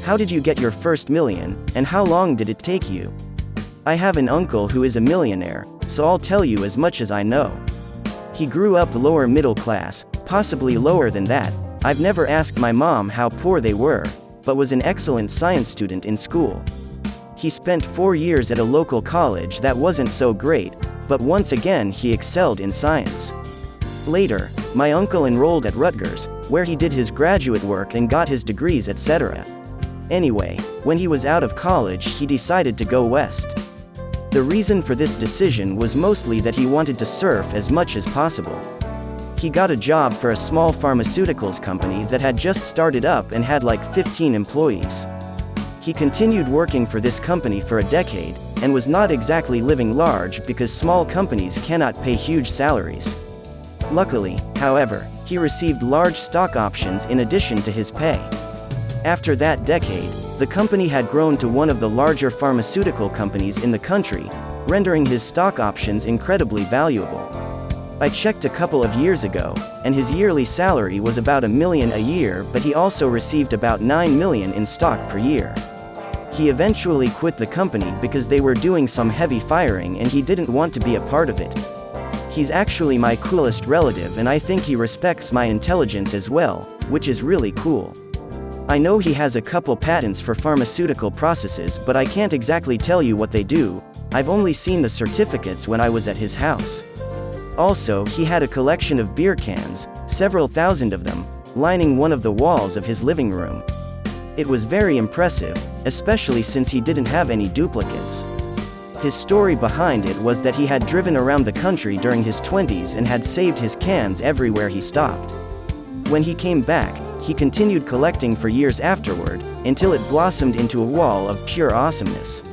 How did you get your first million, and how long did it take you? I have an uncle who is a millionaire, so I'll tell you as much as I know. He grew up lower middle class, possibly lower than that. I've never asked my mom how poor they were, but was an excellent science student in school. He spent 4 years at a local college that wasn't so great, but once again he excelled in science. Later, my uncle enrolled at Rutgers, where he did his graduate work and got his degrees, etc. Anyway, when he was out of college he decided to go west. The reason for this decision was mostly that he wanted to surf as much as possible. He got a job for a small pharmaceuticals company that had just started up and had like 15 employees. He continued working for this company for a decade, and was not exactly living large because small companies cannot pay huge salaries. Luckily, however, he received large stock options in addition to his pay. After that decade, the company had grown to one of the larger pharmaceutical companies in the country, rendering his stock options incredibly valuable. I checked a couple of years ago, and his yearly salary was about $1 million a year, but he also received about $9 million in stock per year. He eventually quit the company because they were doing some heavy firing and he didn't want to be a part of it. He's actually my coolest relative and I think he respects my intelligence as well, which is really cool. I know he has a couple patents for pharmaceutical processes, but I can't exactly tell you what they do. I've only seen the certificates when I was at his house. Also, he had a collection of beer cans, several thousand of them, lining one of the walls of his living room. It was very impressive, especially since he didn't have any duplicates. His story behind it was that he had driven around the country during his 20s and had saved his cans everywhere he stopped. When he came back, he continued collecting for years afterward, until it blossomed into a wall of pure awesomeness.